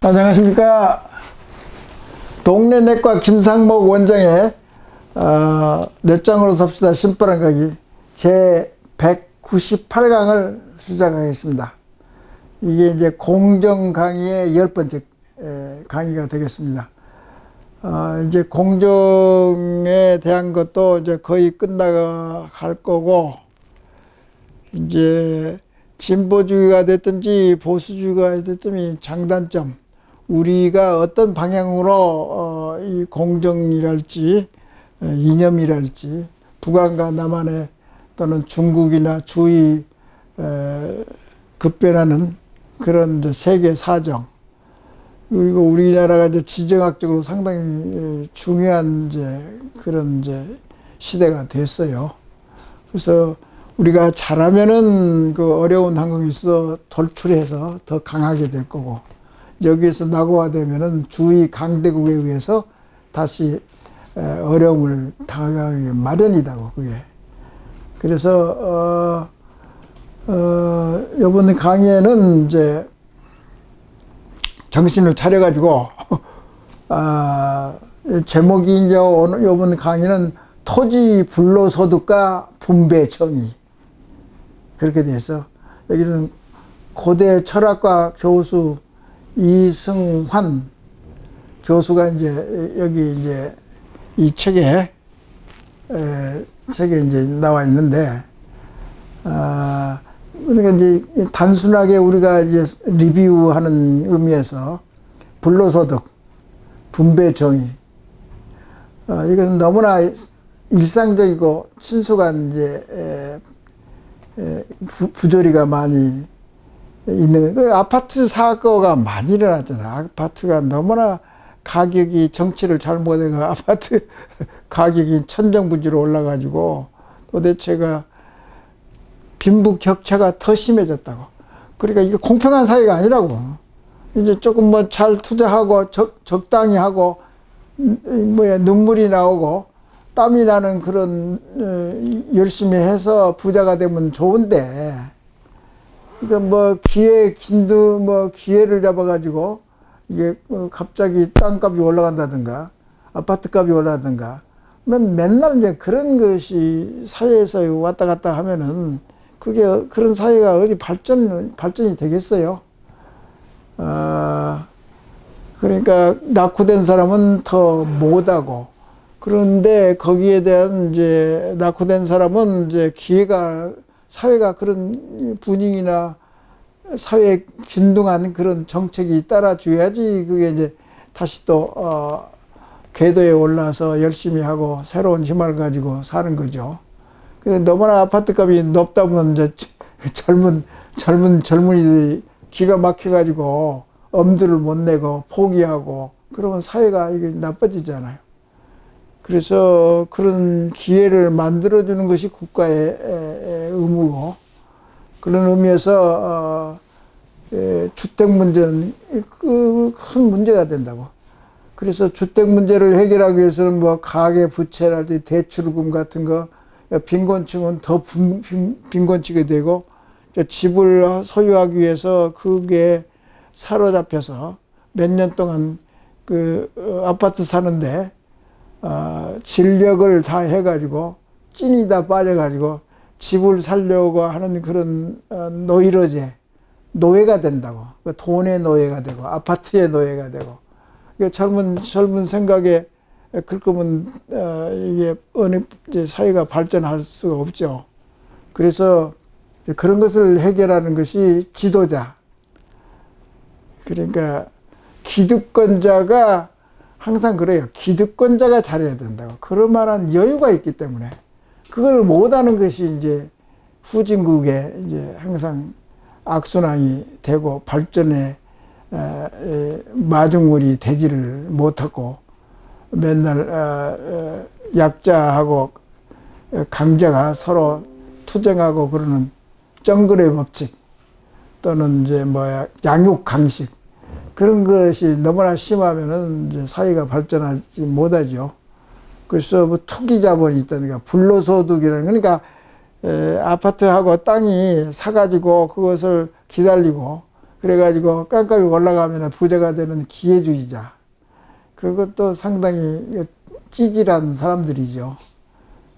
안녕하십니까. 동네 내과 김상목 원장의 넷장으로 삽시다 신바람 가기 제 198강을 시작하겠습니다. 이게 이제 공정 강의의 10번째 강의가 되겠습니다. 이제 공정에 대한 것도 이제 거의 끝나갈 거고, 이제 진보주의가 됐든지 보수주의가 됐든지 장단점, 우리가 어떤 방향으로 이 공정이랄지 이념이랄지 북한과 남한의 또는 중국이나 주의 급변하는 그런 이제 세계 사정, 그리고 우리나라가 이제 지정학적으로 상당히 중요한 이제 그런 이제 시대가 됐어요. 그래서 우리가 잘하면은 그 어려운 환경에서 돌출해서 더 강하게 될 거고, 여기에서 낙오화되면은 주의 강대국에 의해서 다시 어려움을 당하기 마련이다고, 그게. 그래서 이번 강의에는 이제 정신을 차려가지고 제목이 이제 이번 강의는 토지 불로소득과 분배 정의, 그렇게 돼서 여기는 고대 철학과 교수 이승환 교수가 이제 여기 이제 이 책에 이제 나와 있는데, 그러니까 이제 단순하게 우리가 이제 리뷰하는 의미에서 불로소득, 분배 정의, 이것은 너무나 일상적이고 친숙한 이제 부조리가 많이 있는, 그 아파트 사고가 많이 일어났잖아. 아파트가 너무나 가격이 정치를 잘못해가 아파트 가격이 천정부지로 올라가지고 도대체가 빈부격차가 더 심해졌다고. 그러니까 이게 공평한 사회가 아니라고. 이제 조금 뭐 잘 투자하고 적당히 하고 눈물이 나오고 땀이 나는 그런 열심히 해서 부자가 되면 좋은데, 그러니까 뭐 기회를 잡아가지고 이게 갑자기 땅값이 올라간다든가 아파트값이 올라간다든가 맨날 이제 그런 것이 사회에서 왔다 갔다 하면은 그게 그런 사회가 어디 발전이 되겠어요? 그러니까 낙후된 사람은 더 못하고, 그런데 거기에 대한 이제 낙후된 사람은 이제 사회가 그런 분위기나 사회에 균등한 그런 정책이 따라줘야지 그게 이제 다시 또 궤도에 올라서 열심히 하고 새로운 희망을 가지고 사는 거죠. 근데 너무나 아파트 값이 높다 보면 이제 젊은이들이 기가 막혀가지고 엄두를 못 내고 포기하고 그러면 사회가 이게 나빠지잖아요. 그래서 그런 기회를 만들어주는 것이 국가의 의무고, 그런 의미에서 주택 문제는 큰 문제가 된다고. 그래서 주택 문제를 해결하기 위해서는 뭐 가계 부채랄지 대출금 같은 거, 빈곤층은 더 빈곤층이 되고, 집을 소유하기 위해서 그게 사로잡혀서 몇 년 동안 그 아파트 사는데 진력을 다 해가지고 찐이 다 빠져가지고 집을 살려고 하는 그런 노예가 된다고. 돈의 노예가 되고 아파트의 노예가 되고, 젊은 생각에 그럴 거면 이게 어느 이제 사회가 발전할 수가 없죠. 그래서 그런 것을 해결하는 것이 지도자, 그러니까 기득권자가 항상 그래요. 기득권자가 잘해야 된다고. 그럴 만한 여유가 있기 때문에. 그걸 못하는 것이 이제 후진국에 이제 항상 악순환이 되고 발전에 마중물이 되지를 못하고, 맨날 약자하고 강자가 서로 투쟁하고 그러는 정글의 법칙, 또는 이제 양육 강식, 그런 것이 너무나 심하면은 이제 사회가 발전하지 못하죠. 그래서 뭐 투기 자본이 있다니까, 불로소득이라는, 그러니까 아파트하고 땅이 사가지고 그것을 기다리고 그래가지고 깜깜이 올라가면 부자가 되는 기회주의자. 그런 것도 상당히 찌질한 사람들이죠.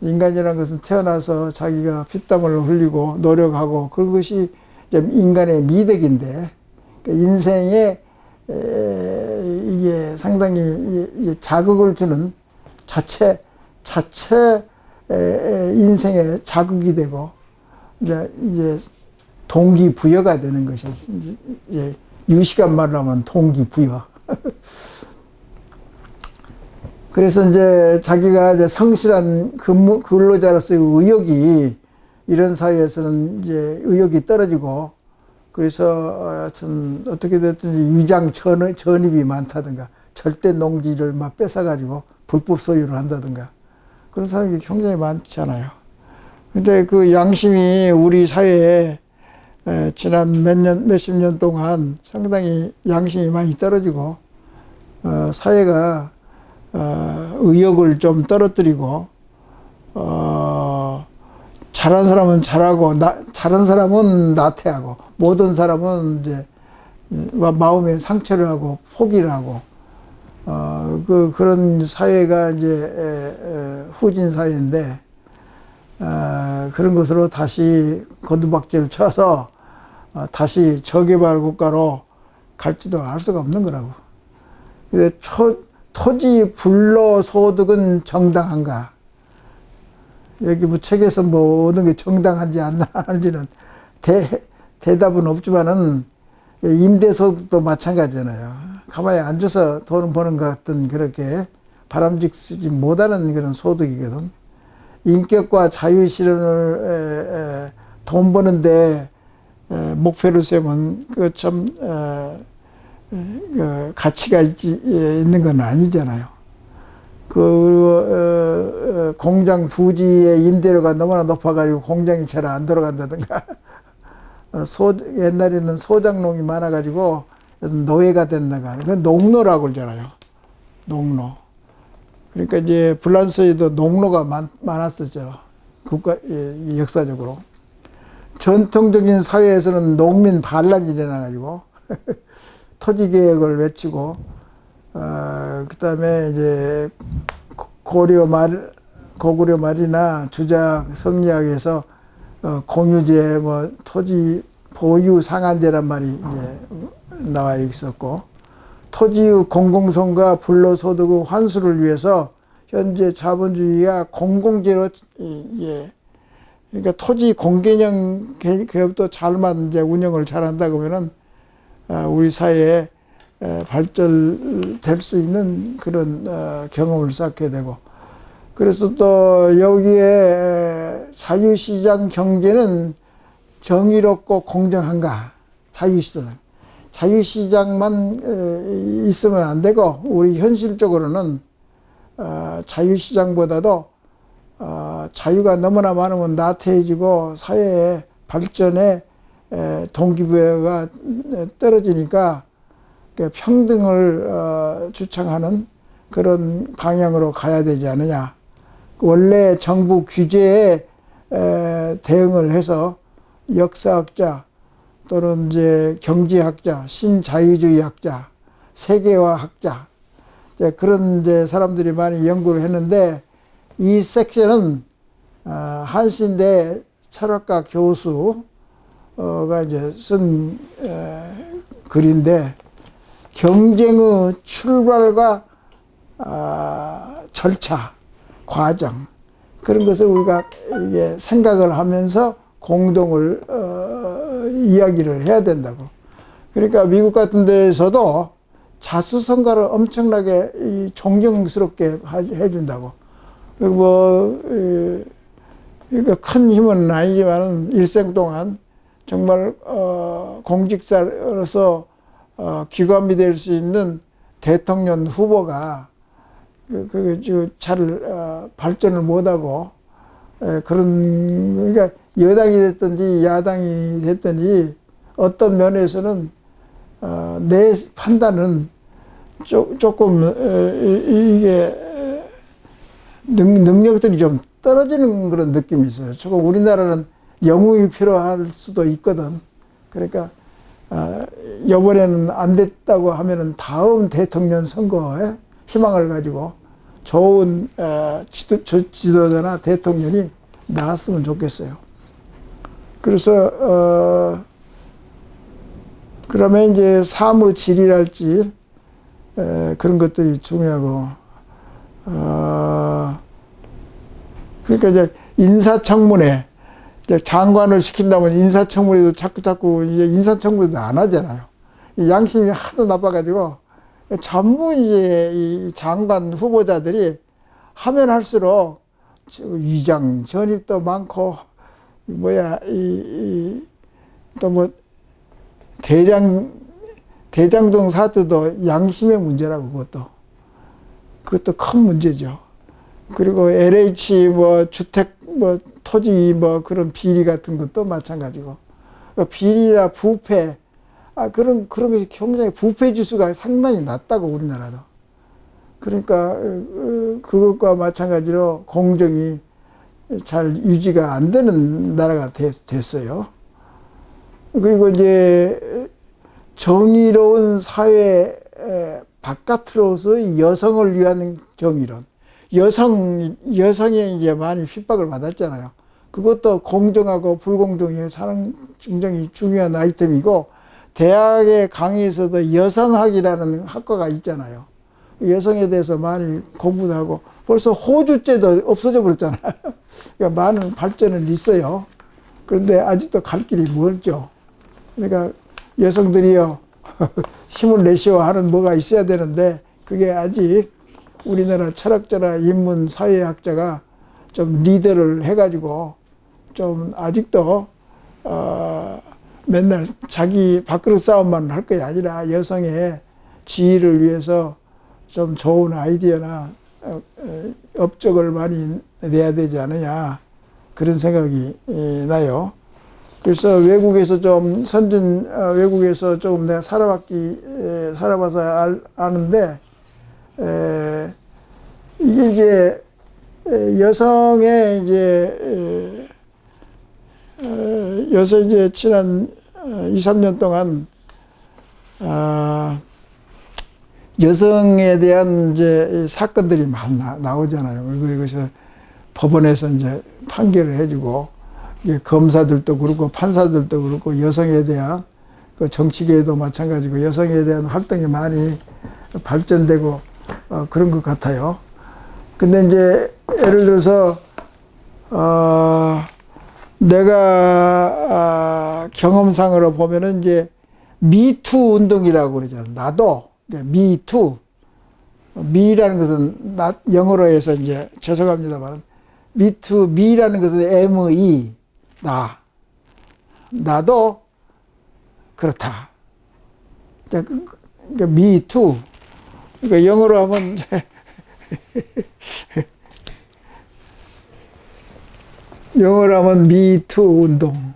인간이라는 것은 태어나서 자기가 피땀을 흘리고 노력하고 그것이 인간의 미덕인데, 인생에 이게 상당히 자극을 주는 자체 인생의 자극이 되고 이제 동기부여가 되는 것이, 이제 유시간 말로 하면 동기부여. 그래서 이제 자기가 이제 성실한 근로자로서의 의욕이, 이런 사회에서는 이제 의욕이 떨어지고, 그래서 하여튼 어떻게 됐든지 위장 전입이 많다든가, 절대 농지를 막 뺏어가지고 불법 소유를 한다든가, 그런 사람이 굉장히 많잖아요. 근데 그 양심이 우리 사회에 지난 몇십 년 동안 상당히 양심이 많이 떨어지고, 사회가 의욕을 좀 떨어뜨리고, 잘한 사람은 잘하고, 잘한 사람은 나태하고, 모든 사람은 이제 마음에 상처를 하고 포기를 하고, 그런 사회가 이제 후진 사회인데, 그런 것으로 다시 곤두박질을 쳐서 다시 저개발 국가로 갈지도 알 수가 없는 거라고. 근데 토지 불로소득은 정당한가? 여기 뭐 책에서 뭐 어느 게 정당한지 안 하는지는 대답은 없지만은, 임대소득도 마찬가지잖아요. 가만히 앉아서 돈 버는 것 같은, 그렇게 바람직지 못하는 그런 소득이거든. 인격과 자유 실현을 돈 버는데 목표를 세우면 그 참 가치가 있는 건 아니잖아요. 공장 부지의 임대료가 너무나 높아가지고 공장이 잘 안 돌아간다든가, 옛날에는 소장농이 많아가지고 노예가 된다가, 그건 농노라고 그러잖아요. 농노. 그러니까 이제 프랑스에도 농노가 많았었죠. 역사적으로. 전통적인 사회에서는 농민 반란이 일어나가지고 토지 개혁을 외치고, 그 다음에 이제 고구려 말이나 주작 성리학에서 공유제, 뭐 토지 보유 상한제란 말이 이제 나와 있었고, 토지의 공공성과 불로소득의 환수를 위해서 현재 자본주의가 공공재로, 그러니까 토지 공개형 개업도 잘만 이제 운영을 잘한다 그러면은 우리 사회에 발전될 수 있는 그런 경험을 쌓게 되고, 그래서 또 여기에 자유시장 경제는 정의롭고 공정한가? 자유시장만 있으면 안 되고, 우리 현실적으로는 자유시장보다도 자유가 너무나 많으면 나태해지고 사회의 발전에 동기부여가 떨어지니까, 평등을 주창하는 그런 방향으로 가야 되지 않느냐. 원래 정부 규제에 대응을 해서 역사학자 또는 이제 경제학자, 신자유주의학자, 세계화학자, 그런 이제 사람들이 많이 연구를 했는데, 이 섹션은 한신대 철학과 교수가 이제 쓴 글인데, 경쟁의 출발과 절차, 과정, 그런 것을 우리가 이게 생각을 하면서 공동을 이야기를 해야 된다고. 그러니까 미국 같은 데에서도 자수성가를 엄청나게 존경스럽게 해준다고. 그리고 뭐 그러니까 큰 힘은 아니지만 일생 동안 정말 공직자로서 기관이 될 수 있는 대통령 후보가 잘 발전을 못하고, 그러니까 여당이 됐든지 야당이 됐든지 어떤 면에서는 내 판단은 조금 이게 능력들이 좀 떨어지는 그런 느낌이 있어요. 조금 우리나라는 영웅이 필요할 수도 있거든. 그러니까 이번에는 안 됐다고 하면은 다음 대통령 선거에 희망을 가지고 좋은 지도자나 대통령이 나왔으면 좋겠어요. 그래서 그러면 이제 사무질이랄지 그런 것들이 중요하고 그러니까 이제 인사청문회 이제 장관을 시킨다면 인사청문회도 자꾸 이제 인사청문회도 안 하잖아요. 양심이 하도 나빠가지고 전부 이제 이 장관 후보자들이 하면 할수록 위장 전입도 많고 뭐야 또 뭐 대장동 사태도 양심의 문제라고 그것도 큰 문제죠. 그리고 LH 뭐 주택 뭐 토지 뭐 그런 비리 같은 것도 마찬가지고 비리나 부패 그런 것이 굉장히 부패 지수가 상당히 낮다고 우리나라도. 그러니까 그것과 마찬가지로 공정이 잘 유지가 안 되는 나라가 됐어요. 그리고 이제 정의로운 사회 바깥으로서 여성을 위한 정의론. 여성이 이제 많이 핍박을 받았잖아요. 그것도 공정하고 불공정이 굉장히 중요한 아이템이고, 대학의 강의에서도 여성학이라는 학과가 있잖아요. 여성에 대해서 많이 공부도 하고, 벌써 호주제도 없어져 버렸잖아요. 그러니까 많은 발전은 있어요. 그런데 아직도 갈 길이 멀죠. 그러니까 여성들이요, 힘을 내시오 하는 뭐가 있어야 되는데, 그게 아직 우리나라 철학자나 인문 사회학자가 좀 리더를 해가지고 좀 아직도 맨날 자기 밥그릇 싸움만 할 게 아니라 여성의 지위를 위해서 좀 좋은 아이디어나 업적을 많이 내야 되지 않느냐, 그런 생각이 나요. 그래서 외국에서 좀 외국에서 조금 내가 살아봐서 아는데, 이게 이제 여성의 이제 지난 2, 3년 동안 여성에 대한 이제 사건들이 많이 나오잖아요. 그래서 법원에서 이제 판결을 해주고, 검사들도 그렇고 판사들도 그렇고 여성에 대한 그 정치계에도 마찬가지고 여성에 대한 활동이 많이 발전되고 그런 것 같아요. 근데 이제 예를 들어서 내가 경험상으로 보면은 이제 미투 운동이라고 그러죠. 나도 미투, 미라는 것은 영어로 해서 이제 죄송합니다만 미라는 것은 ME 나도 그렇다. 그러니까 미투. 그러니까 영어로 하면 미투 운동.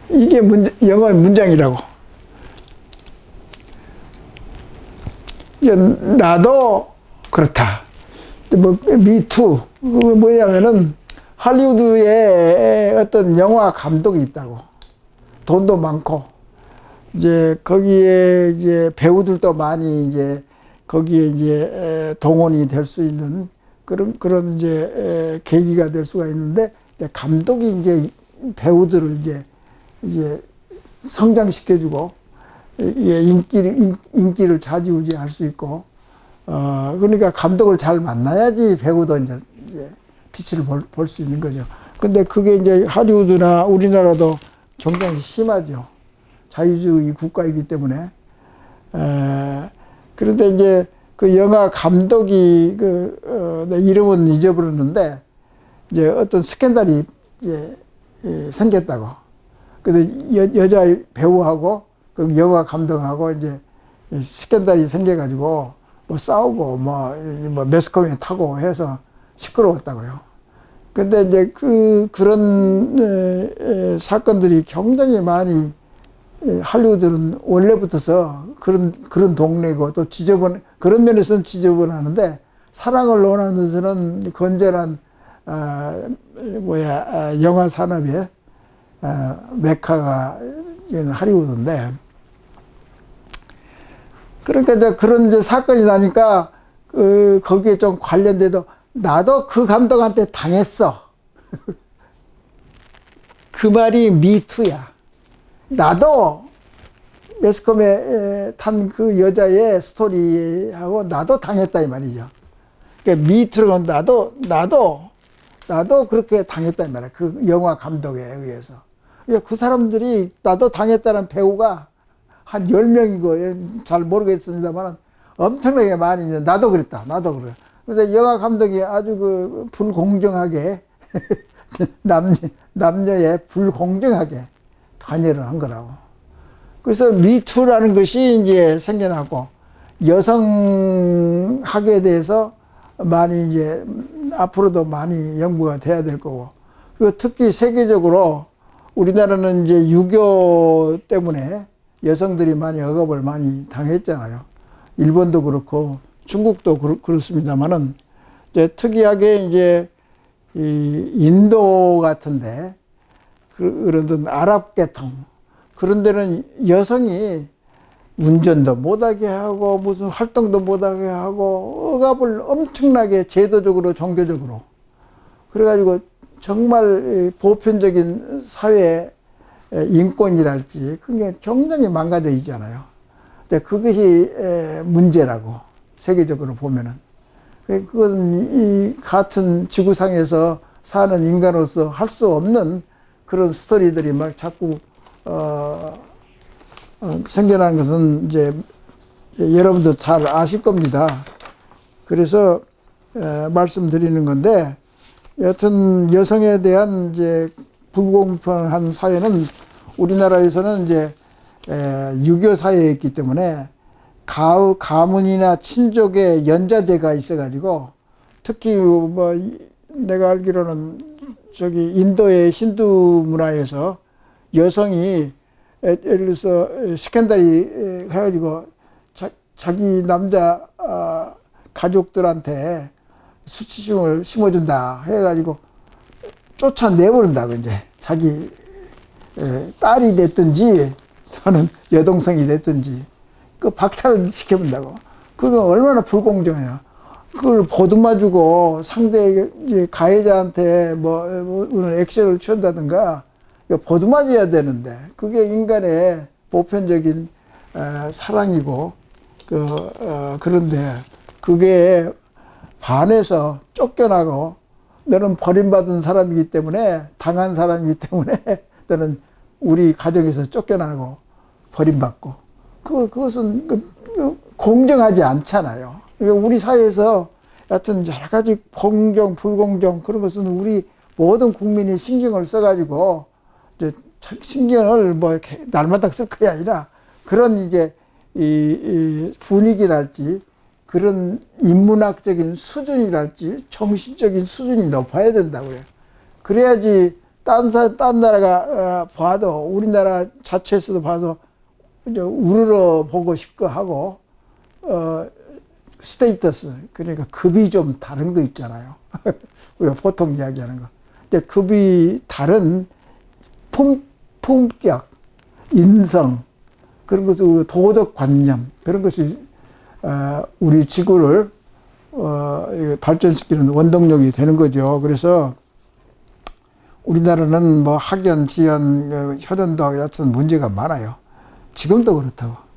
이게 영어 문장이라고. 나도 그렇다. 뭐 미투. 그게 뭐냐면은 할리우드에 어떤 영화 감독이 있다고. 돈도 많고, 이제 거기에 이제 배우들도 많이 이제 거기에 이제 동원이 될 수 있는 그런 이제 계기가 될 수가 있는데, 감독이 이제 배우들을 이제 성장시켜주고, 인기를 좌지우지할 수 있고, 그러니까 감독을 잘 만나야지 배우도 이제 빛을 볼 수 있는 거죠. 근데 그게 이제 할리우드나 우리나라도 굉장히 심하죠. 자유주의 국가이기 때문에. 그런데 이제 그 영화 감독이 내 이름은 잊어버렸는데, 이제 어떤 스캔들이 이제 생겼다고. 근데 여자 배우하고 그 영화 감독하고 이제 스캔들이 생겨가지고 뭐 싸우고 뭐 매스컴에 타고 해서 시끄러웠다고요. 근데 이제 그런 사건들이 굉장히 많이, 할리우드는 원래부터서 그런 동네고 또 그런 면에서는 지저분하는데, 사랑을 원하는 데서는 건전한 영화 산업의 메카가 할리우드인데, 그러니까 이제 그런 이제 사건이 나니까 거기에 좀 관련돼도 나도 그 감독한테 당했어. 그 말이 미투야. 나도 매스컴에 탄 그 여자의 스토리하고 나도 당했다 이 말이죠. 그러니까 미투는 나도 그렇게 당했다 이 말이야. 그 영화 감독에 의해서. 그 사람들이 나도 당했다는 배우가 한 10명이고 잘 모르겠습니다만 엄청나게 많이 있는데 나도 그랬다. 나도 그래. 그래서 영화 감독이 아주 그 불공정하게 남녀에 불공정하게 관여를 한 거라고. 그래서 미투라는 것이 이제 생겨나고 여성학에 대해서 많이 이제 앞으로도 많이 연구가 돼야 될 거고, 그리고 특히 세계적으로 우리나라는 이제 유교 때문에 여성들이 많이 억압을 많이 당했잖아요. 일본도 그렇고 중국도 그렇습니다만은 이제 특이하게 이제 이 인도 같은데 그런 아랍 계통 그런 데는 여성이 운전도 못하게 하고 무슨 활동도 못하게 하고 억압을 엄청나게 제도적으로 종교적으로 그래가지고 정말 보편적인 사회 인권이랄지 그게 굉장히 망가져 있잖아요. 그것이 문제라고 세계적으로 보면은. 그건 이 같은 지구상에서 사는 인간으로서 할 수 없는 그런 스토리들이 막 자꾸 생겨나는 것은 이제 여러분도 잘 아실 겁니다. 그래서 말씀드리는 건데, 여튼 여성에 대한 이제 불공평한 사회는 우리나라에서는 이제 유교 사회였기 때문에 가문이나 친족의 연자제가 있어가지고, 특히 뭐 내가 알기로는 저기 인도의 힌두 문화에서 여성이 예를 들어서 스캔들이 해가지고 자기 남자 가족들한테 수치심을 심어준다 해가지고 쫓아내버린다고. 이제 자기 딸이 됐든지 또는 여동생이 됐든지 그 박탈을 시켜본다고. 그건 얼마나 불공정해요. 그걸 보듬어주고 상대 가해자한테 뭐 액션을 취한다든가 보듬어줘야 되는데, 그게 인간의 보편적인 사랑이고 그런데 그게 반해서 쫓겨나고, 너는 버림받은 사람이기 때문에, 당한 사람이기 때문에 너는 우리 가정에서 쫓겨나고 버림받고, 그것은 공정하지 않잖아요. 그러니까 우리 사회에서 여하튼 여러 가지 공정, 불공정 그런 것은 우리 모든 국민이 신경을 써가지고 이제 신경을 뭐 이렇게 날마다 쓸 것이 아니라 그런 이제 이 분위기랄지 그런 인문학적인 수준이랄지 정신적인 수준이 높아야 된다고요. 그래야지 딴 나라가 봐도 우리나라 자체에서도 봐도 이제 우러러 보고 싶고 하고 스테이터스, 그러니까 급이 좀 다른 거 있잖아요. 우리가 보통 이야기하는 거. 근데 급이 다른 품격, 인성, 그런 것을 도덕관념, 그런 것이 우리 지구를 발전시키는 원동력이 되는 거죠. 그래서 우리나라는 뭐 학연, 지연, 혈연도 여튼 문제가 많아요. 지금도 그렇다고.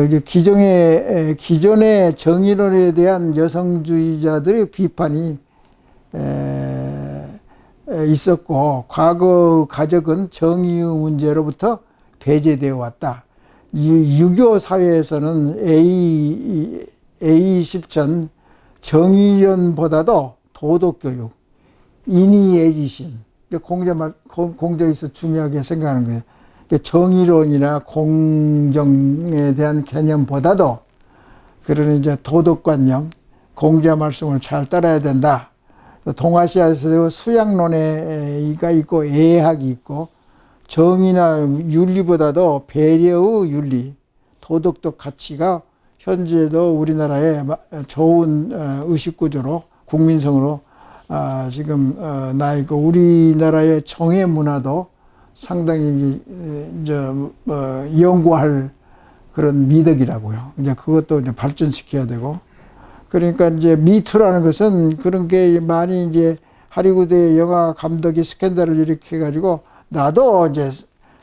이제 기존의 정의론에 대한 여성주의자들의 비판이 있었고, 과거 가족은 정의의 문제로부터 배제되어 왔다. 유교 사회에서는 A 실천, 정의론보다도 도덕교육, 인의애지심, 공자에서 중요하게 생각하는 거예요. 정의론이나 공정에 대한 개념보다도 그런 이제 도덕관념, 공자 말씀을 잘 따라야 된다. 동아시아에서 수양론의가 있고 예학이 있고, 정의나 윤리보다도 배려의 윤리, 도덕적 가치가 현재도 우리나라의 좋은 의식구조로 국민성으로 지금 나 있고, 우리나라의 정의 문화도 상당히 이제 연구할 그런 미덕이라고요. 이제 그것도 이제 발전시켜야 되고. 그러니까 이제 미투라는 것은 그런 게 많이 이제 하리우드의 영화 감독이 스캔들을 일으켜 가지고 나도 이제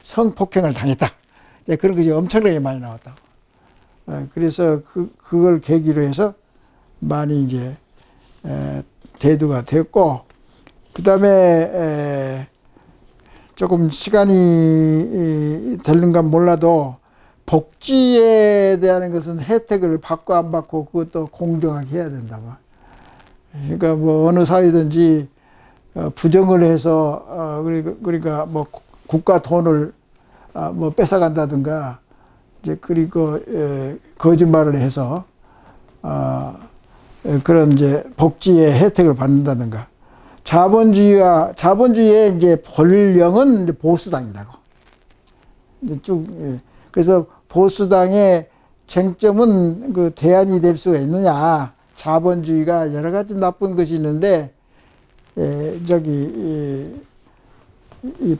성폭행을 당했다. 이제 그런 것이 엄청나게 많이 나왔다. 그래서 그걸 계기로 해서 많이 이제 대두가 됐고, 그 다음에 조금 시간이 되는가 몰라도 복지에 대한 것은 혜택을 받고 안 받고 그것도 공정하게 해야 된다. 그러니까 뭐 어느 사회든지 부정을 해서 그러니까 뭐 국가 돈을 뭐 뺏어간다든가 이제 그리고 거짓말을 해서 그런 이제 복지의 혜택을 받는다든가, 자본주의의 이제 본령은 이제 보수당이라고. 이제 쭉 그래서 보수당의 쟁점은 그 대안이 될 수가 있느냐. 자본주의가 여러 가지 나쁜 것이 있는데 이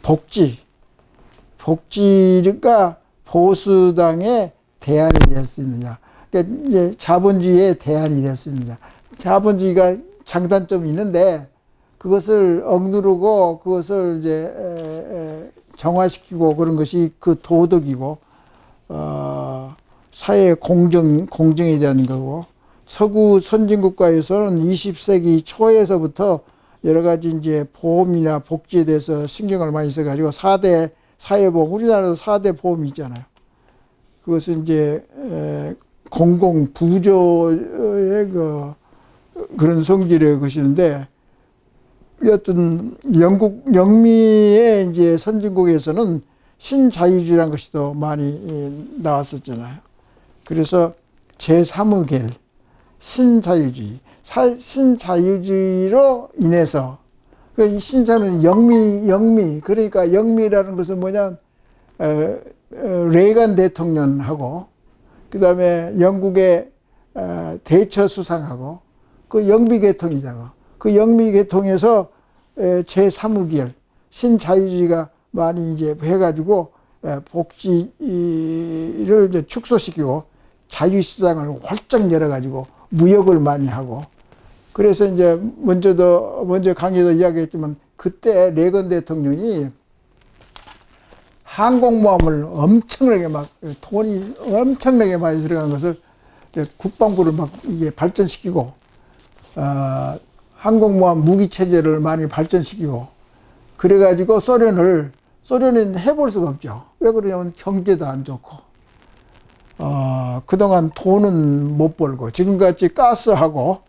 복지가 보수당의 대안이 될 수 있느냐. 그러니까 이제 자본주의의 대안이 될 수 있느냐. 자본주의가 장단점이 있는데 그것을 억누르고 그것을 이제 정화시키고 그런 것이 그 도덕이고, 사회 공정에 대한 거고, 서구 선진국가에서는 20세기 초에서부터 여러 가지 이제 보험이나 복지에 대해서 신경을 많이 써가지고 4대 사회보험, 우리나라도 4대 보험이 있잖아요. 그것은 이제 공공부조의 그런 성질의 것인데, 여튼 영미의 이제 선진국에서는 신자유주의라는 것이 더 많이 나왔었잖아요. 그래서 제3의겔, 신자유주의로 인해서, 이 신자는 영미, 그러니까 영미라는 것은 뭐냐, 레이건 대통령하고, 그 다음에 영국의 대처 수상하고, 그 영미계통이잖아. 그 영미계통에서 제3의결, 신자유주의가 많이 이제 해가지고 복지를 이제 축소시키고 자유시장을 활짝 열어가지고 무역을 많이 하고, 그래서 이제 먼저 강의도 이야기했지만 그때 레건 대통령이 항공모함을 엄청나게 돈이 엄청나게 많이 들어간 것을 국방부를 이게 발전시키고, 항공모함 무기체제를 많이 발전시키고, 그래가지고 소련은 해볼 수가 없죠. 왜 그러냐면 경제도 안 좋고, 그동안 돈은 못 벌고, 지금같이 가스하고,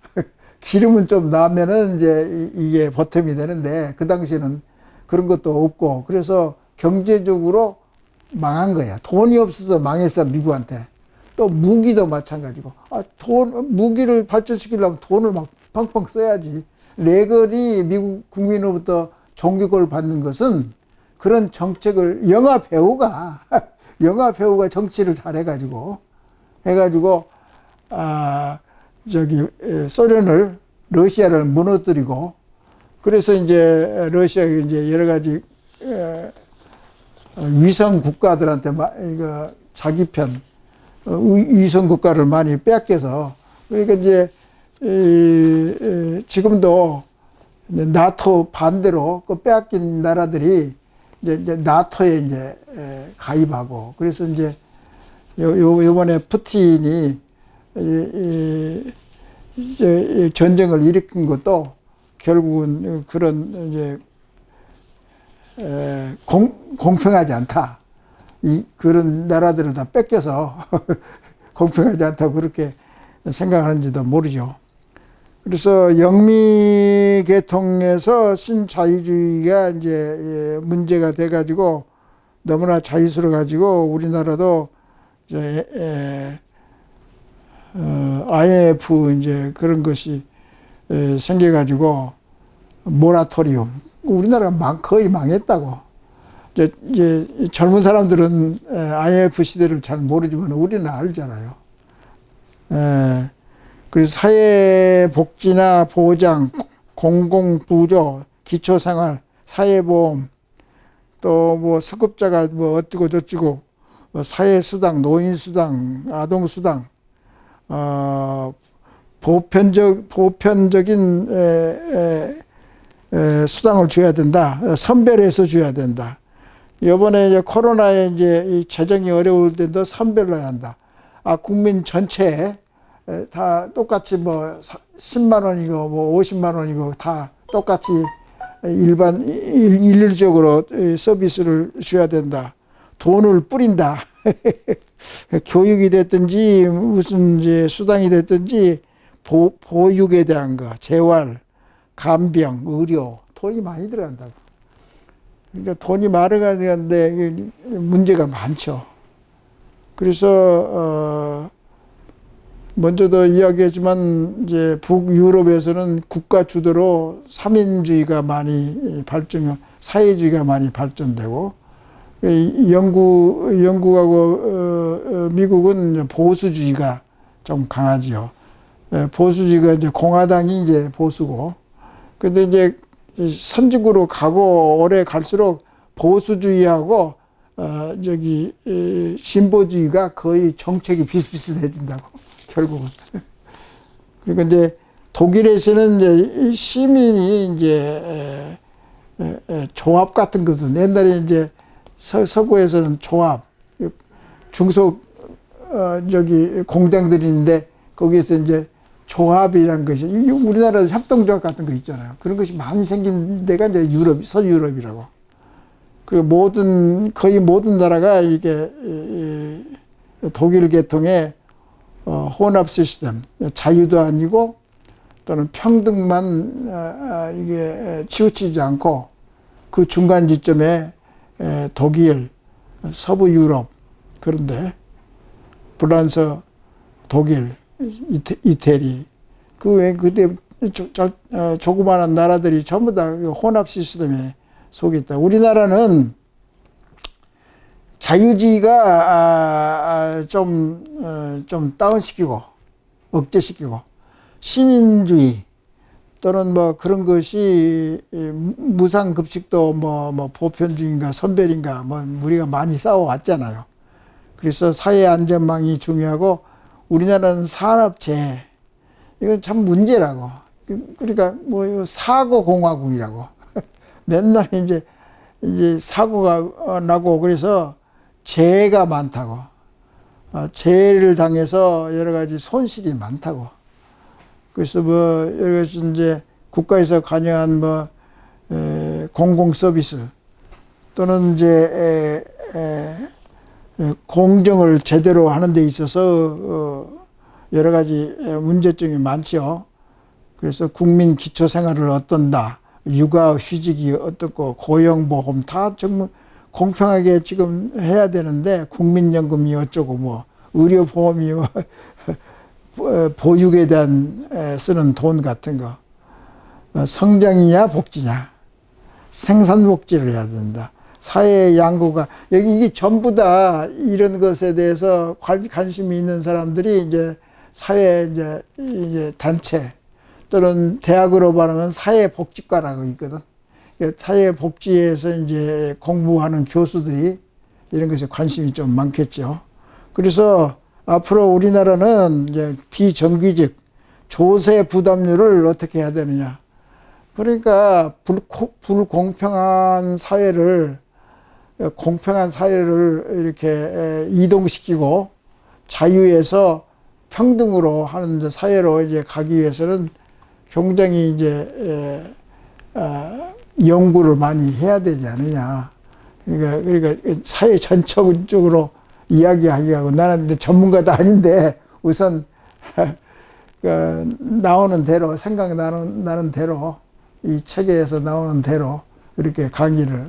기름은 좀 나면은 이제 이게 보탬이 되는데, 그 당시에는 그런 것도 없고, 그래서 경제적으로 망한 거야. 돈이 없어서 망했어, 미국한테. 또 무기도 마찬가지고. 무기를 발전시키려면 돈을 막 펑펑 써야지. 레건이 미국 국민으로부터 존경을 받는 것은 그런 정책을 영화 배우가 정치를 잘해가지고 러시아를 무너뜨리고, 그래서 이제 러시아가 이제 여러 가지 위성 국가들한테 자기 편 위성 국가를 많이 뺏겨서, 그러니까 이제 지금도 나토 반대로 그 빼앗긴 나라들이 이제 나토에 이제 가입하고, 그래서 이제 요번에 푸틴이 이제 전쟁을 일으킨 것도 결국은 그런 이제 공평하지 않다. 그런 나라들을 다 뺏겨서 공평하지 않다고 그렇게 생각하는지도 모르죠. 그래서 영미계통에서 신자유주의가 이제 문제가 돼가지고 너무나 자유스러워가지고 우리나라도 이제 IMF 이제 그런 것이 생겨가지고 모라토리움, 우리나라가 거의 망했다고. 이제 젊은 사람들은 IMF 시대를 잘 모르지만 우리는 알잖아요. 에, 그래서 사회복지나 보장, 공공부조, 기초생활, 사회보험, 또 뭐 수급자가 뭐 어쩌고 저쩌고, 사회수당, 노인수당, 아동수당, 보편적인 수당을 줘야 된다. 선별해서 줘야 된다. 이번에 이제 코로나에 이제 이 재정이 어려울 때도 선별로 해야 한다. 국민 전체에 다 똑같이 뭐 10만 원이고 뭐 50만 원이고 다 똑같이 일률적으로 서비스를 줘야 된다. 돈을 뿌린다. 교육이 됐든지 무슨 이제 수당이 됐든지 보육에 대한 거, 재활, 간병, 의료 돈이 많이 들어간다고. 그러니까 돈이 많아야 되는데 문제가 많죠. 그래서 먼저도 이야기했지만 이제 북유럽에서는 국가 주도로 삼인주의가 많이 사회주의가 많이 발전되고 영국하고 미국은 보수주의가 좀 강하지요. 보수주의가 이제 공화당이 이제 보수고, 근데 이제 선진국으로 가고 오래 갈수록 보수주의하고 진보주의가 거의 정책이 비슷비슷해진다고 결국은. 그리고 이제 독일에서는 이제 시민이 이제 조합 같은 것은 옛날에 이제 서구에서는 조합, 중소 공장들이 있는데 거기에서 이제 조합이라는 것이 우리나라에서 협동조합 같은 거 있잖아요. 그런 것이 많이 생긴 데가 이제 서유럽이라고. 그리고 거의 모든 나라가 이게 독일 계통의 혼합 시스템, 자유도 아니고 또는 평등만 이게 치우치지 않고 그 중간 지점에 독일, 서부 유럽, 그런데 프랑스, 독일, 이태리, 그 외 그때 조그마한 나라들이 전부 다 혼합 시스템에 속에 있다. 우리나라는 자유주의가 좀 다운시키고 억제시키고 시민주의 또는 뭐 그런 것이 무상급식도 뭐 보편주의인가 선별인가 뭐 우리가 많이 싸워왔잖아요. 그래서 사회 안전망이 중요하고 우리나라는 산업재해, 이건 참 문제라고. 그러니까 뭐 사고공화국이라고. 맨날 이제 사고가 나고 그래서 재해가 많다고. 재해를 당해서 여러 가지 손실이 많다고. 그래서 뭐 여러 가지 이제 국가에서 관여한 뭐 공공 서비스 또는 이제 공정을 제대로 하는 데 있어서 여러 가지 문제점이 많죠. 그래서 국민 기초생활을 어떤다, 육아휴직이 어떻고 고용보험 다 정말 공평하게 지금 해야 되는데 국민연금이 어쩌고 뭐 의료보험이 보육에 대한 쓰는 돈 같은 거, 성장이냐 복지냐, 생산복지를 해야 된다. 사회 양극화, 이게 전부 다 이런 것에 대해서 관심이 있는 사람들이 이제 사회 이제 단체 또는 대학으로 말하면 사회복지과라고 있거든. 사회복지에서 이제 공부하는 교수들이 이런 것에 관심이 좀 많겠죠. 그래서 앞으로 우리나라는 이제 비정규직 조세 부담률을 어떻게 해야 되느냐. 그러니까 불공평한 사회를 이렇게 이동시키고 자유에서 평등으로 하는 사회로 이제 가기 위해서는 굉장히 이제 연구를 많이 해야 되지 않느냐. 그러니까 사회 전체적으로 이야기하기하고 나는 전문가도 아닌데 우선 나오는 대로 생각나는 대로 이 책에서 나오는 대로 이렇게 강의를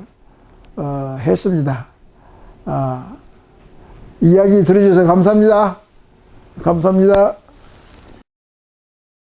했습니다. 이야기 들어주셔서 감사합니다. 감사합니다.